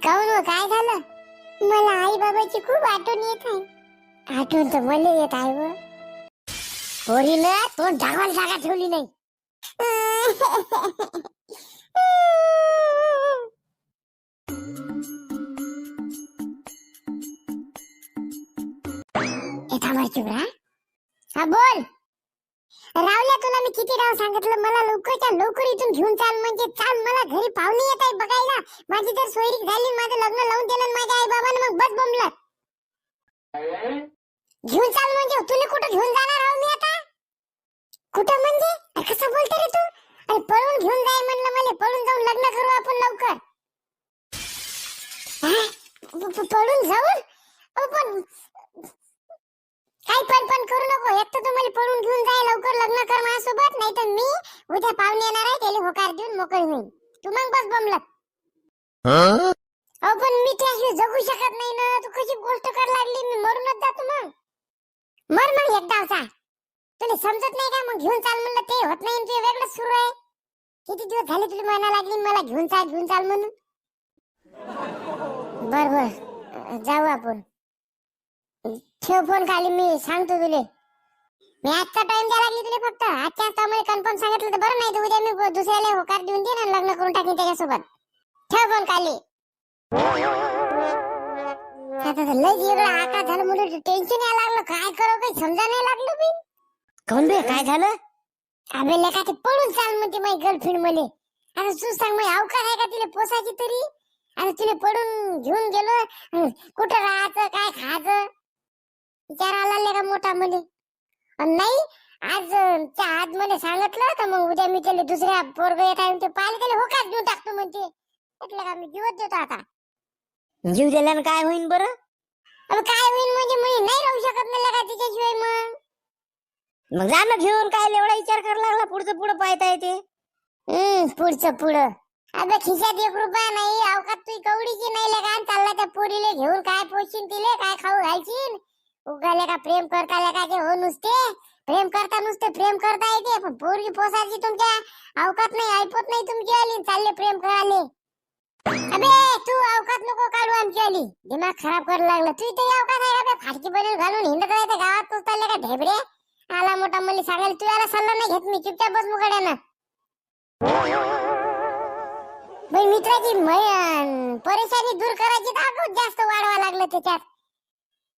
काऊन व काय झालं? मला आई बाबाची खूप आठवण येत आहे. आठवण तर मला येत आहे व. पोरीनं तोंड ढाकवायला जागा ठेवली नाही. हा बोल. रावल्या, तुला मी किती राव सांगितलं, मला लवकरच्या लवकर इथून घेऊन चाल, म्हणजे चाल, मला घरी पाहुणे येत आहे बघायला. माझी जर सोयरीक झाली, माझं लग्न लावून दिलं माझ्या आई बाबांना, मग बस बोंबलं. घेऊन चाल म्हणजे तुला कुठं घेऊन जाणार आहो मी आता? कुठं म्हणजे? कसं बोलते रे तू? अरे पळून घेऊन जाय म्हणलं मला, पळून जाऊन लग्न करू आपण लवकर. पळून जाऊन? पण काही पण करू नको. एक तर तुम्हाला पळून घेऊन जाय, लवकर लग्न कर माझ्यासोबत, नाही तर मी उद्या पाहुणे येणार आहे, त्याला होकार देऊन मोकळी होईन. तू मग बस बोंबला. अहो पण मी त्याशिवाय जगू शकत नाही ना. तू कशी गोष्ट कर लागली, मी मरूनच जातो मग. मर मग एकदाचा. तुला समजत नाही का? मग घेऊन चाल म्हणलं ते होत नाही, ते वेगळंच सुरू आहे. किती दिवस झाले तुला म्हणा लागली मला घेऊन चाल म्हणून. बर जाऊ आपण. ठेव फोन खाली, मी सांगतो तुले. मी आजचा टाइम द्यायला लागली तुले फक्त. आजच्या आम्हाला कन्फर्म सांगितलं तर बरं, नाही तर उद्या मी दुसऱ्याला होकार देऊन देईन आणि लग्न करून टाकीन त्याच्यासोबत. ठेव फोन खाली. आता तर लय वेगळा आकार झालं, मुलं टेन्शन यायला लागलं. काय करावं काही समजा नाही लागलं मी. कोण बे, काय झालं? अबे लेका ते पळून चाल म्हणते माझी गर्लफ्रेंड मले. आता तू सांग, मग अवकाश आहे का तिला पोसायची तरी? आता तिला पडून घेऊन गेलो, कुठं राहायचं, काय खायचं विचार आला का मोठा मले. नाही आज मला सांगितलं तर मग उद्या मी त्याला दुसऱ्या पोरग येत आहे ते पाहिलं, त्याला होकार देऊन टाकतो म्हणते. म्हटलं का मी जीवच देतो आता. जीव दिल्यानं काय होईन बरं? अबे काय होईन म्हणजे मी नाही राहू शकत नाही का तिच्याशिवाय. मग जा ना घेऊन, काय एवढा विचार करायला लागला? पुढचं पुढं पाहता येते. पुढचं पुढं. अबे खिशात 1 रुपया नाही, अवकात तू कवडीची नाही लेका. चालला त्या पोरीले घेऊन, काय पोषीन तिले, काय खाऊ घालशील? उगाले का प्रेम करता लेका ते हो, नुसते प्रेम करता येते, पण पोरगी पोसायची तुमच्या अवकात नाही, ऐपत नाही तुमची आली, चालले प्रेम करायले. अबे तू अवकात नको काढू आमची आली, दिमाग खराब करायला लागला. तू इथे अवकात आहे का? फाटकी बनवून घालून हिंडत राहते गावात, तू चालले का ढेबरे? आला मोठा मला सांगायला, तू याला सल्ला नाही घेत मी, चुपचाप बस मुकाड्यानं. बाई मित्राची परेशानी दूर करायची तर अगोदर जास्त वाढवा लागलं त्याच्यात.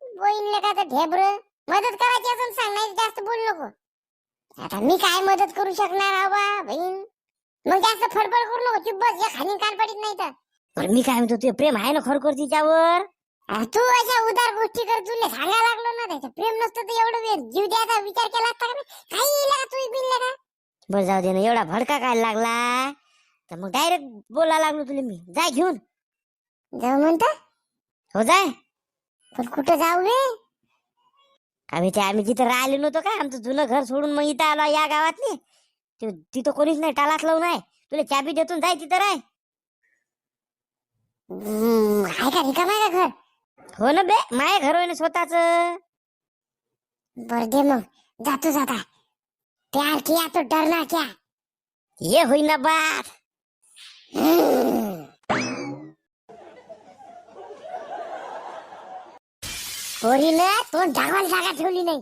बोईनले का तर ढेबर मदत करायची असून सांग, नाही जास्त बोल नको. आता मी काय मदत करू शकणार आबा बहीण? मग जास्त फडफड करू नको, चुप बस, या खाली कान पडत नाही तर. पण मी काय म्हणतो, ते प्रेम आहे ना खरोखर तिच्यावर? तू अशा उदार गोष्टी कर, तुला सांगायला लागलो ना. त्याचं प्रेम नसतं तर एवढं जीव द्यायचा विचार केला असता का? काही येईल का तू बिनला का? बरं जाऊ दे ना, एवढा भडका काय लागला तर मग डायरेक्ट बोला लागलो तुला मी. जाय घेऊन जाऊ म्हणता. हो जाय. पण कुठं जाऊ रे? आम्ही जिथं राहिले नव्हतो का, आमचं जुनं घर सोडून मग इथं आलो या गावातली. तिथं कोणीच नाही, टालात लावून आहे. तुला चाबी देतून जाय तिथं राय. आहे का रिकाम आहे का घर? हो ना बे, माय घर होय ना स्वतःच. बर दे मग, जातो जाता. प्यार किया तो डरना क्या, ये हुई ना बात. पोरीनं तोंड ढाकवायला जागा ठेवली नाही.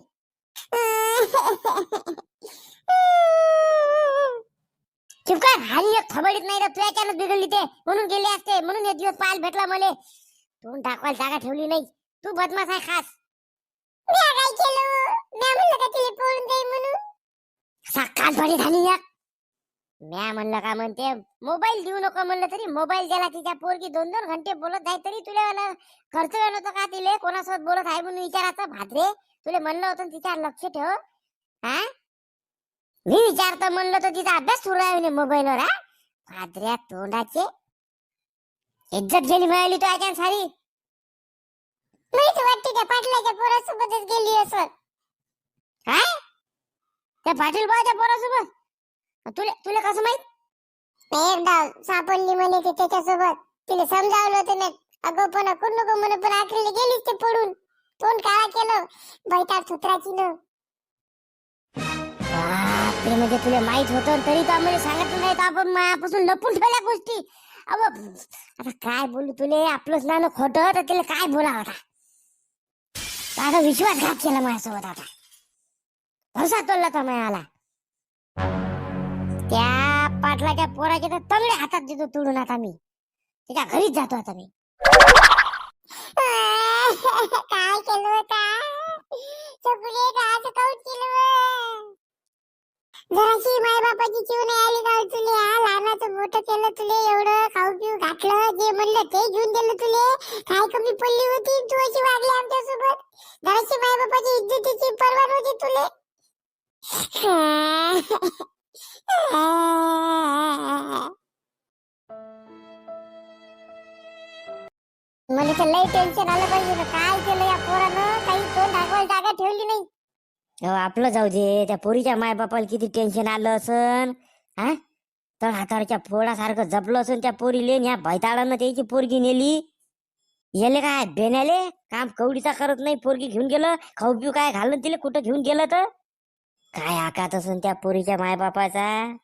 चुप कर, हाली एक थबडीत नाही तर तुझ्याच्यानं बिघडली ते, म्हणून गेले असते, म्हणून एक दिवस पाहायला भेटला मले. तोंड ढाकवायला जागा ठेवली नाही. तू बदमाश आहे खास. मी काय केलं? मी म्हणलं का तिला पळून जाई म्हणून? सकाळ थोडी झाली एक. म्या म्हणलं का म्हणते, मोबाईल देऊ नको म्हणलं तरी मोबाईल द्याला तिच्या पोरगी 2-2 घंटे बोलत आहे, तरी तुला खर्च नव्हतं का तिले कोणासोबत बोलत आहे म्हणून विचारायचं? भाद्रे, तुला म्हणलं होतं तिच्यावर लक्ष ठेव. हा मी विचारतो म्हणलं तर तिचा अभ्यास सुरू आहे मोबाईलवर. हा भाद्र्या तोंडाचे, इज्जत गेली मिळाली तू आजच्या सारी. माहित वाटते त्या पाटलाच्या पोरासोबतच गेली असं. काय त्या पाटील बाच्या पोरासोबत? तुला कसं माहित? एकदा सापडली म्हणे ते त्याच्यासोबत. तिला समजावलं होतं ना, अगं पण करू नको म्हणे, पण आखरीला गेलीच ते पडून. तोंड काळा केलं बैठा सूत्राची न. बापरे, म्हणजे तुला माहित होतं तरी तू आम्हाला सांगितलं नाही तर आपण मायापासून लपून ठेवल्या गोष्टी. अव आता काय बोलू तुले, आपलंच नाणं खोटं तर तिला काय बोला होता. आता विश्वासघात केला माझ्यासोबत. आता भरसा तोडला तर मला. त्या पाटलाच्या पोराच्या तर तंगडे हातात देतो तोडून. आता मी त्याच्या घरीच जातो. आता मी काय केलं होता सगळे गाच काऊन केलं. जराशी माय बापाची जीव नाही आली का तुले. लहानाचं मोठं केलं तुले, एवढं खाऊ पिऊ घातलं, जे म्हणलं ते घेऊन दिलं तुले. काय कमी पडली होती तू अशी वागली आमच्या सोबत. जराशी माय बापाची इज्जतीची पर्वा नव्हती तुले. मला तर लई टेन्शन आलं पाहिजे ना. काय केलं या पोरानं, काही तोंड दाखवायला जागा ठेवली नाही. आपलं जाऊ दे, त्या पोरीच्या माय बापाला किती टेन्शन आलं असन. हा तर हातावरच्या फोडासारखं जपलं असन त्या पोरीले. ह्या भैताळानं त्याची पोरगी नेली. येले काय बेण्याले काम कवडीचा करत नाही. पोरगी घेऊन गेलं, खाऊ पिऊ काय घालून तिला कुठं घेऊन गेलं तर काय आकात असन त्या पोरीच्या माय बापाचा.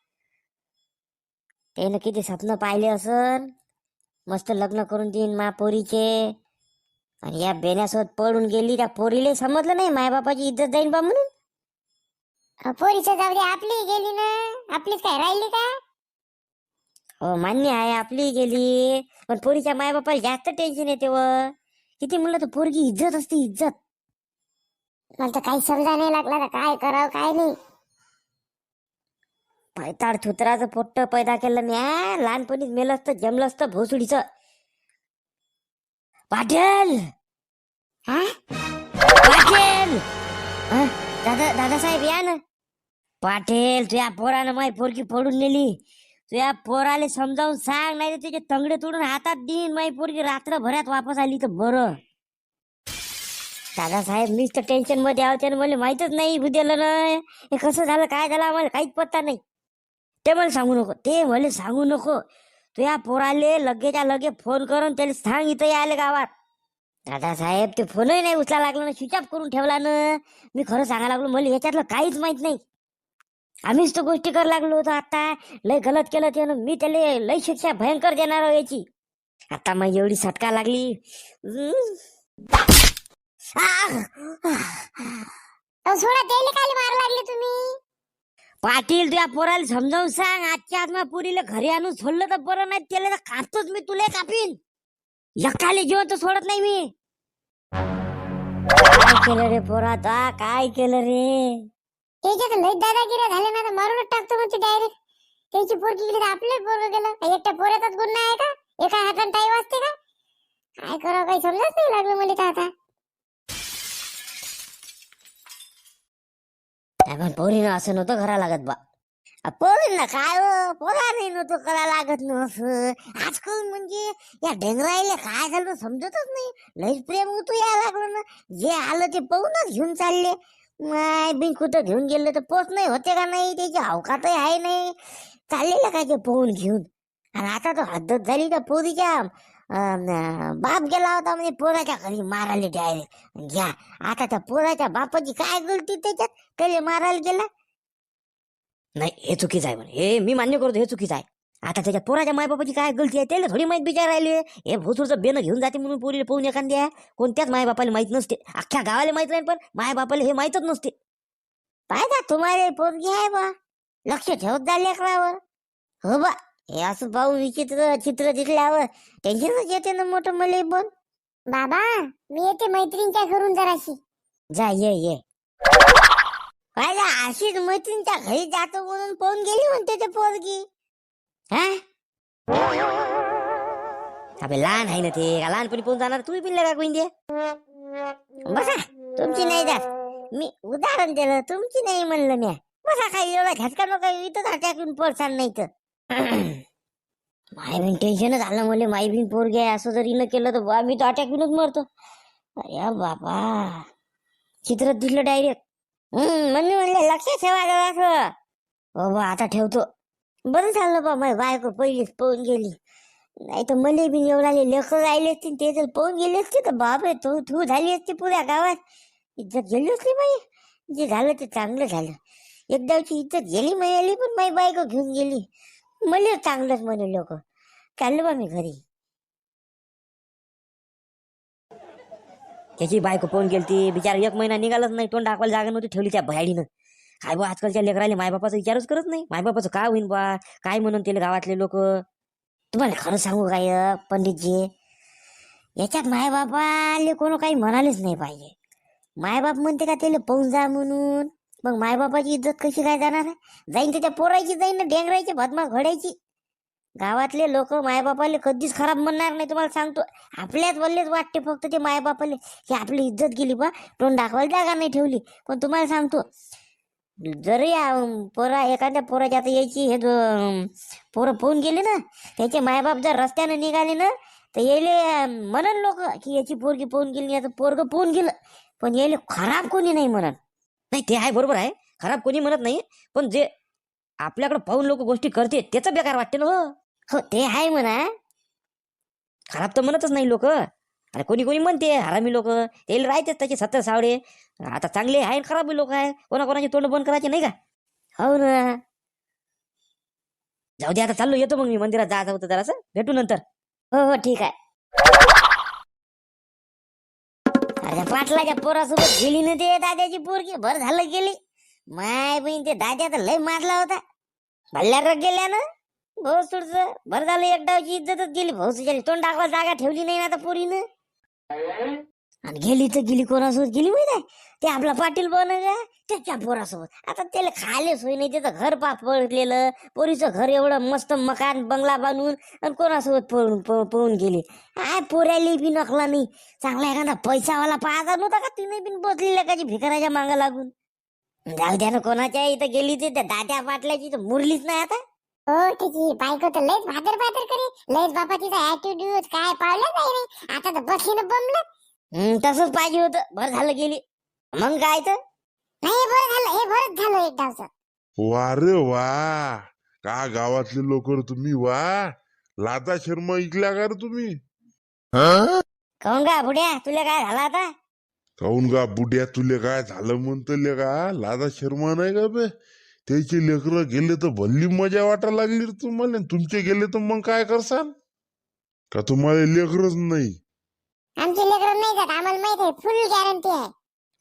त्यानं किती स्वप्न पाहिले असन, मस्त लग्न करून देईन मा पोरीचे. आणि या बेण्यासोबत पळून गेली. त्या पोरीले समजलं नाही माय बापाची इज्जत जाईन बा म्हणून. पोरीच्या जाऊ दे, आपली गेली ना, आपलीच काय राहिली का. हो मान्य आहे, आपली गेली. पण पोरीच्या माय बापाला जास्त टेन्शन येते. व किती म्हणलं तर पोरगी इज्जत असते, इज्जत. मला तर काही समजा नाही लागला काय करावं काय नाही. पैताड थुत्राचं पोट्ट पैदा केलं म्या. लहानपणीच मेलं असतं, जमलं असतं भोसडीचं. पाटील हा पाटील, दादासाहेब या ना. पाटील तुझ्या पोरानं माय पोरगी फोडून नेली. तुझ्या पोराले समजावून सांग, नाही तर त्याचे तंगडे तोडून हातात देईन. माय पोरगी रात्रभरात वापस आली तर बरं. दादासाहेब मीच तर टेन्शन मध्ये आहोत. मला माहितच नाही उद्याला नाही हे कसं झालं काय झालं, आम्हाला काहीच पत्ता नाही. ते मला सांगू नको, ते मला सांगू नको. तुझ्या पोराले लगेच्या लगे फोन करून त्याला सांग इथं यायला गावात. दादासाहेब ते फोनही नाही उचला लागला ना, स्विच ऑफ करून ठेवला ना. मी खरं सांगायला लागलो, मला याच्यातलं काहीच माहित नाही. आम्हीच तर गोष्टी करायला लागलो होतो. आता लय गलत केलं त्यानं. मी त्याला लय शिक्षा भयंकर देणार याची. आता मग एवढी सटका लागली. सोडा त्याला काय मारा लागले तुम्ही. पाटील तुझ्या पोराला समजावून सांग, आजच्या आज पुरीला घरी आणून सोडलं तर बरं, नाही त्याला तर कापतोच मी, तुला कापीन. एकाले जिवंत सोडत नाही मी. काय केलं रे पोरा, काय केलं रे. त्याच्यात लय दादागिरी झाले ना, मारूनच टाकतो म्हणजे डायरेक्ट. त्याची पोरगी गेली तर आपले पोरग गेलं. एकट्या पोऱ्याचाच गुन्हा आहे का, एका हाताने टाई वाजते का. काय करावं काही समजत नाही लागलं मला तर आता. पण पोरीनं असं नव्हतं करा लागत बा. पोरींना काय पोराने नव्हतं करा लागत नव्हतं. आजकाल म्हणजे या डेंगराईला काय झालं समजतच नाही. लयच प्रेम होतो या लागलं ना. जे आलं ते पाहूनच घेऊन चालले. माय बिन कुठं घेऊन गेले तर पोच नाही होते का नाही, त्याची अवकातही आहे नाही. चाललेलं काय ते पोहून घेऊन. आणि आता तो हद्दत झाली त्या पोरीच्या. बाप गेला होता म्हणजे पोराच्या घरी मारायला डायरेक्ट. घ्या आता त्या पोराच्या बापाची काय गलती त्याच्यात, त्याला मारायला गेला. नाही हे चुकीचं आहे म्हणे, हे मी मान्य करतो, हे चुकीचं आहे. आता त्याच्या पोराच्या मायबापाची काय गलती आहे त्याला थोडी माहित विचार राहिले. हे भोसूरचं बेनं घेऊन जाते म्हणून पोरीला पोहून एखाद्या कोणत्याच मायबापाला माहित नसते. अख्ख्या गावाला माहित नाही, पण मायबापाला हे माहितच नसते. पाहिजे तुम्हाला पोरगी आहे बा, लक्ष ठेवत जा लेकरावर. हो बा, हे असं पाहून विचित्र चित्र दिसल्यावर टेन्शनच येते ना मोठं मला. पण बाबा मी येते मैत्रिणीच्या घरून जराशी. जा ये पाहिजे अशीच मैत्रिणीच्या घरी जातो म्हणून पाहून गेली म्हणते ते पोरगी. हा अबे लहान आहे ना ते, लहानपणी पाहून जाणार तुम्ही पिल्ले का कोण दे. बसा तुमची नाही जात, मी उदाहरण दिलं, तुमची नाही म्हणलं मी. बसा काही एवढा झटका नका, इथंच अटॅकून पडसान नाही तर. माय बहीण टेन्शनच आलं मला. माई बहीण पोरगी आहे असं जर हिनं केलं तर मी तर अटॅकूनच मरतो. अरे बाबा चित्र दिसलं डायरेक्ट. म्हणले लक्ष ठेवा जरा. हो बा आता ठेवतो. बरं झालं बा माझी बायको पहिलीच पळून गेली, नाही तर मले बी एवढा लेकर राहिले असते ते जर पळून गेले असते तर बापरे तू झाली असती पुऱ्या गावात. इज्जत गेली असती बाई. जे झालं ते चांगलं झालं. एकदाची इज्जत गेली मिळाली, पण माझी बायको घेऊन गेली. मला चांगलंच म्हणे लोक. चाललो बा मी घरी. त्याची बायको पळून गेलती, बिचारा 1 महिना निघालच नाही, तोंड दाखवायला जागा नव्हती ठेवली त्या भयाडीनं. काय बा आजकालच्या लेकराले मायबापाचा विचारच करत नाही. मायबापाचं काय होईन बा, काय म्हणून त्याला गावातले लोक. तुम्हाला खरं सांगू काय पंडितजी, याच्यात मायबापाले कोण काही म्हणालेच नाही पाहिजे. मायबाप म्हणते का त्याला पाहून जा म्हणून, मग मायबापाची इज्जत कशी काय जाणार आहे? जाईन त्याच्या पोरायची, जाईन ना डेंगरायची, बदमाश घोड्याची. गावातले लोक मायबापाले कधीच खराब म्हणणार नाही, तुम्हाला सांगतो. आपल्याच वल्लेच वाटते फक्त ते मायबापाले की आपली इज्जत गेली बा, तोंड दाखवायला जागा नाही ठेवली. पण तुम्हाला सांगतो, जरी पोरा एखाद्या पोराच्या आता यायची हे पोरं पोहून गेले ना, त्याचे मायबाप जर रस्त्याने निघाले ना, तर यायले म्हणन लोक की याची पोरगी पोहून गेली, याचं पोरग पोहून गेलं. पण यायले खराब कोणी नाही म्हणत. नाही ते आहे, बरोबर आहे, खराब कोणी म्हणत नाही. पण जे आपल्याकडे पाहून लोक गोष्टी करते त्याच बेकार वाटते ना. हो ते आहे म्हणा, खराब तर म्हणतच नाही लोक. अरे कोणी कोणी म्हणते हरामी लोक, यायला राहतेच त्याचे 70 सावडे. आता चांगले आहे खराब लोक आहे, कोणाकोणाचे तोंड बंद करायचे नाही का. हो ना. जाऊ दे, आता चाललो, येतो मग मी मंदिरात जायचं होतं जरासं, भेटू नंतर. हो हो ठीक आहे. अरे पाटलाच्या पोरासोबत गेली ना ते दाद्याची पोरगी, बरं झालं गेली. माय बहीण ते दाद्या तर लय मारला होता, भल्ल्या गेल्या ना. भाऊ सुडचं बरं झालं, एक डावची इज्जतच गेली. भाऊ तुझ्या तोंड दाखवा जागा ठेवली नाही ना आता पोरीनं. आणि गेली तर गेली कोणासोबत गेली माहित आहे? ते आपला पाटील बन त्याच्या पोरासोबत. आता त्याला खायला सोय नाही, त्याचं घर पडलेलं, पोरीचं घर एवढं मस्त मकान बंगला बांधून, आणि कोणासोबत पळून गेली. काय पोऱ्याली बी नकला नाही. चांगला एखादा पैसावाला पाहायचा नव्हता का, तिने बिन बसली लेकाची भिकाराच्या मागा लागून. जाऊ द्या ना, कोणाच्या इथं गेली ते त्या दाद्या पाटल्याची तर मुरलीच नाही आता. हो त्याची बायको तर लयच भादर करे, लयच बापा तिचा ऍटिट्यूड काय पावलं नाही. आता तर बसली ना बमलं. तसंच पाहिजे होतं, बरं झालं गेली. मग काय तर नाही, बरं झालं, हे बरंच झालं एक डावचं. वा रे वा, का गावातले लोक तुम्ही, वा लादा शर्मा ऐकल्या का रे तुम्ही? काऊन का बुड्या, तुला काय झालं आता? काऊन का बुड्या, तुले काय झालं म्हणतले का? लादा शर्मा नाही का बे? त्याचे लेकर गेले तर भल्ली मजा वाटायला लागली रे तुम्हाला. तुमचे गेले तर मग काय करसाल? का तुम्हाला लेकरच नाही? आमचे लेकर नाही जात, आम्हाला माहित आहे, फुल गॅरंटी आहे.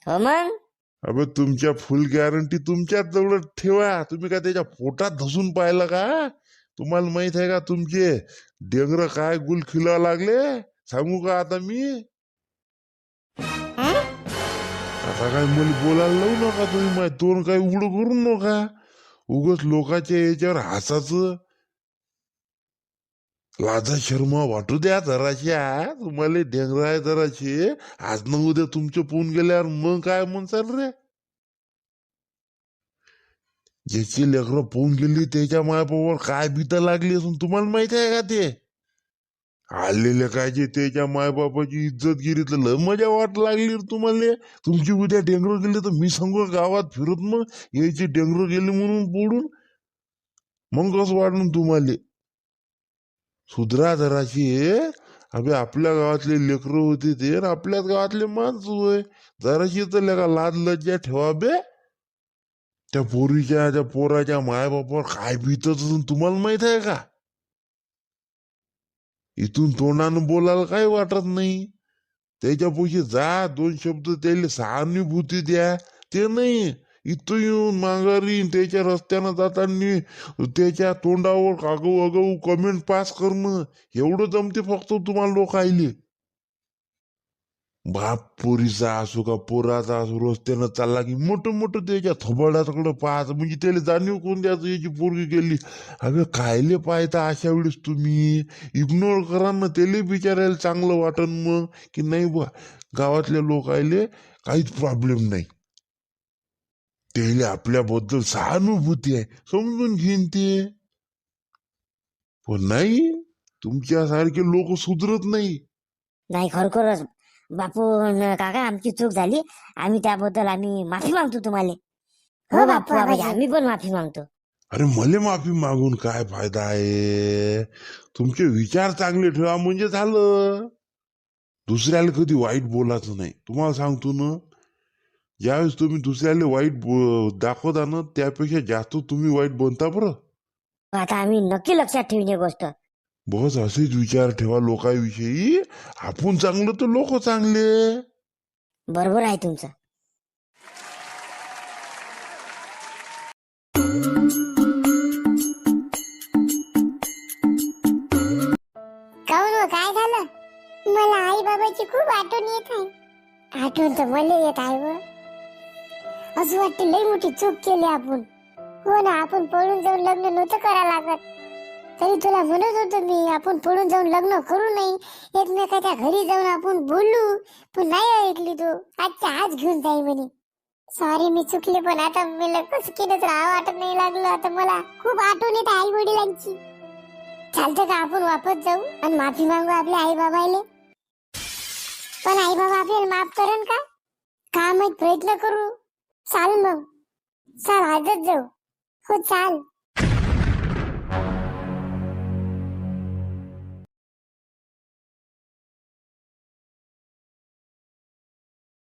हो मग अबे तुमच्या फुल गॅरंटी तुमच्याच जवळ ठेवा. तुम्ही का त्याच्या पोटात धसून पाहिलं का? तुम्हाला माहित आहे का तुमचे डेंगर काय गुल खिला लागले? सांगू का आता मी? आता काय मला बोलायला लावू नका तुम्ही, माहिती तोंड काही उघड करू नका. उगच लोकांच्या याच्यावर हसाचं. लाजा शर्मा वाटू द्या जराशा, तुम्हाला डेंगरा आहे जराशे. आज न उद्या तुमचे पोहून गेल्यावर मग काय म्हणसाल रे? ज्याची लेकरं पोहून गेली त्याच्या मायबापावर काय भीता लागली असून तुम्हाला माहित आहे का? ते आलेले काय जे त्याच्या मायबापाची इज्जत गिरी तर लय मजा वाट लागली रे तुम्हाला. तुमची उद्या डेंगर गेली तर मी सांगू गावात फिरत, मग याची डेंगर गेली म्हणून पोडून, मग कसं वाटून तुम्हाला? सुधरा जराशी. अबे आपल्या गावातले लेकरं होते ते, आपल्याच गावातले माणसं होय. जराशी तर लेका लाज लज्जा ठेवा बे. त्या पोरीच्या त्या पोराच्या मायबापावर काय भीतच तुम्हाला माहित आहे का? इथून तोंडानं बोलायला काही वाटत नाही. त्याच्यापाशी जा, 2 शब्द त्याला सहानुभूती द्या, ते नाही. इथं येऊन माघारी त्याच्या रस्त्यानं जाताना त्याच्या तोंडावर आगाऊ आगाऊ कमेंट पास करणं, एवढं जमते फक्त तुम्हाला लोक आले. बाप पोरीचा असो का पोराचा असो, रस्त्यानं चालला की मोठं मोठं त्याच्या थोबाडाकडं पाहायचं, म्हणजे त्याला जाणीव कोण द्यायचं याची पोरगी गेली. अगं कायले पाहता अशा वेळेस तुम्ही? इग्नोर करा ना, त्याला विचारायला चांगलं वाटन मग की नाही बा गावातल्या लोक आले काहीच प्रॉब्लेम नाही, त्याला आपल्याबद्दल सहानुभूती आहे, समजून घेईन ते. पण नाही, तुमच्यासारखे लोक सुधरत नाही. नाही खरोखरच बापू काका, आमची चूक झाली, आम्ही त्याबद्दल आम्ही माफी मागतो तुम्हाला. हो बापू आबाजी, आम्ही पण माफी मागतो. अरे मले माफी मागून काय फायदा आहे? तुमचे विचार चांगले ठेवा म्हणजे झालं. दुसऱ्याला कधी वाईट बोलायचं नाही, तुम्हाला सांगतो ना. ज्यावेळेस तुम्ही दुसऱ्याला वाईट दाखवता ना, त्यापेक्षा जास्त तुम्ही वाईट बनता बरं. आता आम्ही नक्की लक्षात ठेवून ही गोष्ट. बस असेच विचार ठेवा लोकांविषयी. आपण चांगलं तर लोक चांगले. बरोबर आहे तुमचं. काहून हो, काय झालं? मला आई बाबाची खूप आठवण येत आहे. आठवण तर मला येत आहे व. असं वाटतं लई मोठी चूक केली आपण. हो ना, आपण पळून जाऊन लग्न नव्हतं करा लागत. तरी तुला म्हणत होतो मी, आपण पळून जाऊन लग्न करू नाही, एकमेकाच्या घरी जाऊन आपण बोलू. पण नाही ऐकली तू. आजच्या आज घेऊन जाई म्हणे. सॉरी, मी चुकले. पण आता मला कसं केलं तर वाटत नाही लागलं. आता मला खूप आठवण येते आई वडिलांची. चालतं का आपण वापस जाऊ आणि माफी मागू आपल्या आई बाबाले? पण आई बाबा आपल्याला माफ करण का? का माहित, प्रयत्न करू. चाल मग, चाल आजच जाऊ. हो चाल.